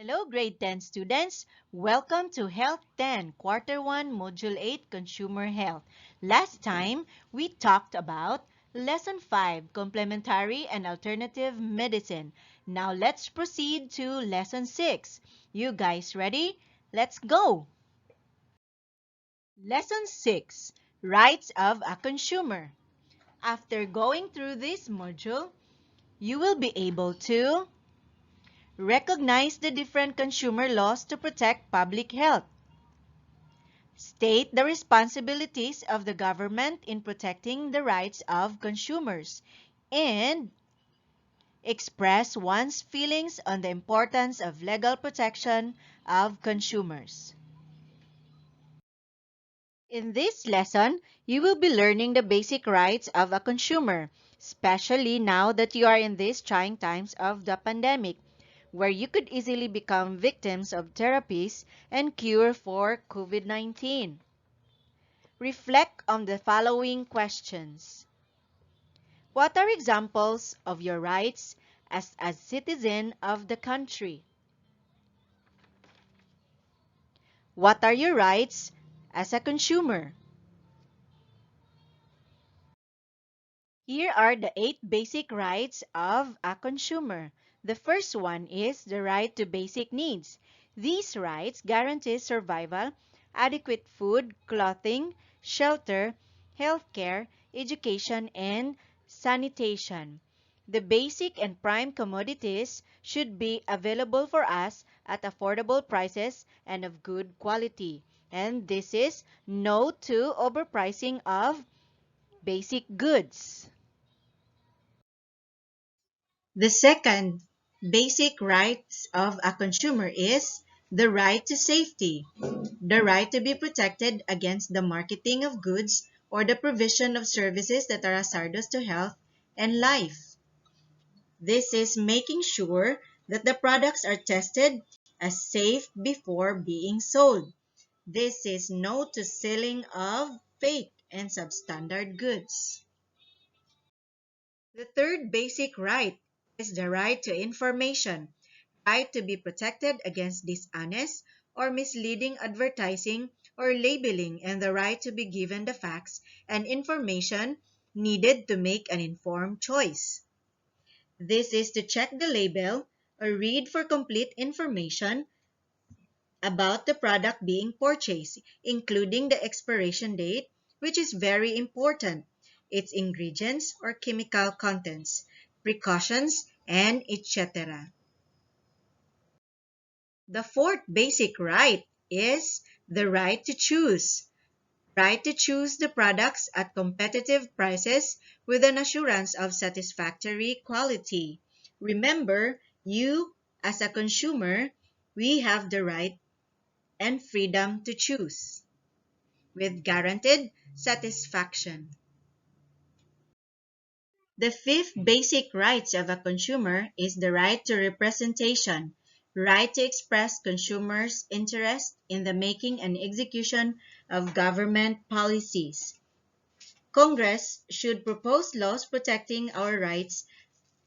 Hello, grade 10 students. Welcome to Health 10, Quarter 1, Module 8, Consumer Health. Last time, we talked about Lesson 5, Complementary and Alternative Medicine. Now let's proceed to Lesson 6. You guys ready? Let's go! Lesson 6, Rights of a Consumer. After going through this module, you will be able to recognize the different consumer laws to protect public health. State the responsibilities of the government in protecting the rights of consumers. And express one's feelings on the importance of legal protection of consumers. In this lesson, you will be learning the basic rights of a consumer, especially now that you are in these trying times of the pandemic, where you could easily become victims of therapies and cure for COVID-19. Reflect on the following questions. What are examples of your rights as a citizen of the country? What are your rights as a consumer? Here are the 8 basic rights of a consumer. The first one is the right to basic needs. These rights guarantee survival, adequate food, clothing, shelter, healthcare, education, and sanitation. The basic and prime commodities should be available for us at affordable prices and of good quality. And this is no to overpricing of basic goods. The second basic rights of a consumer is the right to safety, the right to be protected against the marketing of goods or the provision of services that are hazardous to health and life. This is making sure that the products are tested as safe before being sold. This is no to selling of fake and substandard goods. The third basic right is the right to information, right to be protected against dishonest or misleading advertising or labeling, and the right to be given the facts and information needed to make an informed choice. This is to check the label or read for complete information about the product being purchased, including the expiration date, which is very important, its ingredients or chemical contents, precautions, and etc. The fourth basic right is the right to choose. Right to choose the products at competitive prices with an assurance of satisfactory quality. Remember, you as a consumer, we have the right and freedom to choose with guaranteed satisfaction. The fifth basic rights of a consumer is the right to representation, right to express consumers' interest in the making and execution of government policies. Congress should propose laws protecting our rights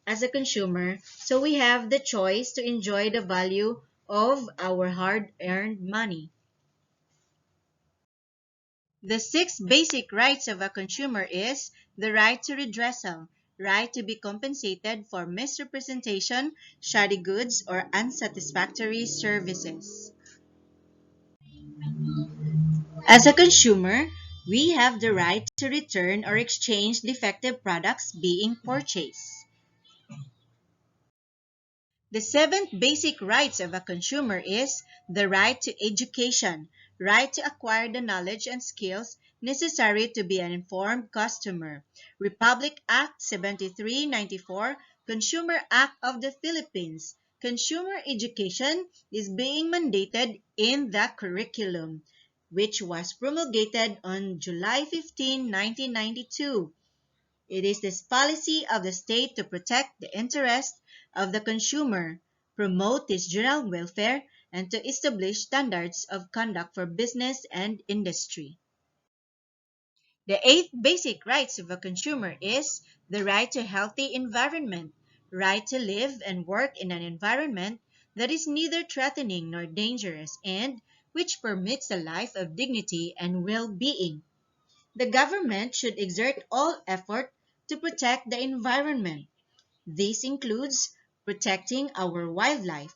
as a consumer so we have the choice to enjoy the value of our hard-earned money. The sixth basic rights of a consumer is the right to redressal, right to be compensated for misrepresentation, shoddy goods, or unsatisfactory services. As a consumer, we have the right to return or exchange defective products being purchased. The seventh basic rights of a consumer is the right to education, right to acquire the knowledge and skills necessary to be an informed customer. Republic Act 7394, Consumer Act of the Philippines. Consumer education is being mandated in the curriculum, which was promulgated on July 15, 1992. It is this policy of the state to protect the interest of the consumer, promote its general welfare, and to establish standards of conduct for business and industry. The eighth basic rights of a consumer is the right to healthy environment, right to live and work in an environment that is neither threatening nor dangerous, and which permits a life of dignity and well being. The government should exert all effort to protect the environment. This includes protecting our wildlife.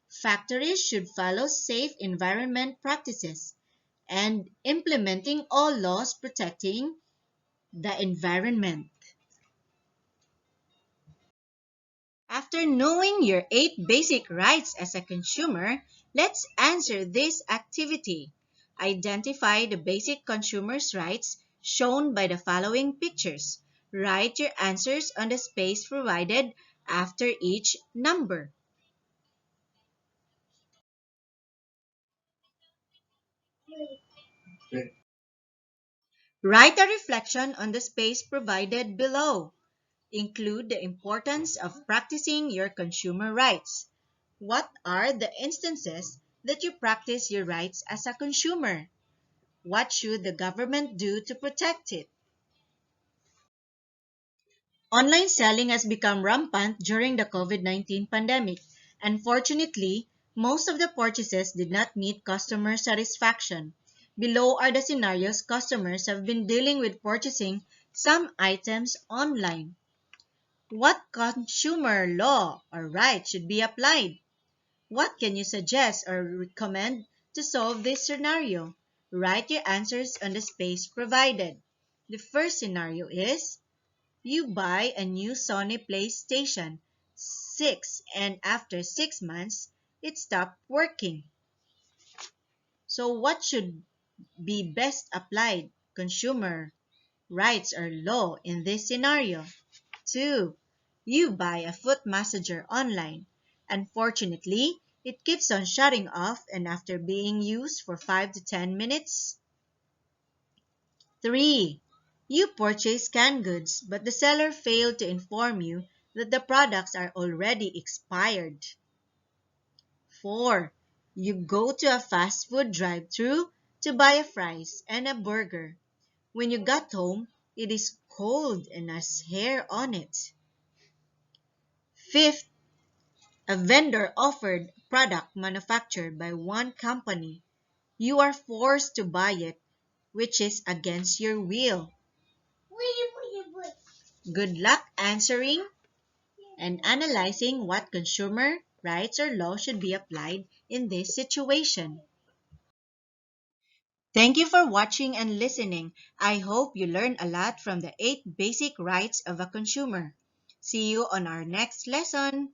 Factories should follow safe environment practices and implementing all laws protecting the environment. After knowing your 8 basic rights as a consumer, let's answer this activity. Identify the basic consumer's rights shown by the following pictures. Write your answers on the space provided after each number. Write a reflection on the space provided below. Include the importance of practicing your consumer rights. What are the instances that you practice your rights as a consumer? What should the government do to protect it? Online selling has become rampant during the COVID-19 pandemic. Unfortunately, most of the purchases did not meet customer satisfaction. Below are the scenarios customers have been dealing with purchasing some items online. What consumer law or right should be applied? What can you suggest or recommend to solve this scenario? Write your answers on the space provided. The first scenario is you buy a new Sony PlayStation 6 and after 6 months it stopped working. So what should be best applied consumer rights or law in this scenario? 2. You buy a foot massager online. Unfortunately, it keeps on shutting off and after being used for 5 to 10 minutes. 3. You purchase canned goods but the seller failed to inform you that the products are already expired. 4. You go to a fast food drive-thru to buy a fries and a burger. When you got home, it is cold and has hair on it. 5th, a vendor offered a product manufactured by one company. You are forced to buy it, which is against your will. Good luck answering and analyzing what consumer rights or law should be applied in this situation. Thank you for watching and listening. I hope you learned a lot from the 8 basic rights of a consumer. See you on our next lesson.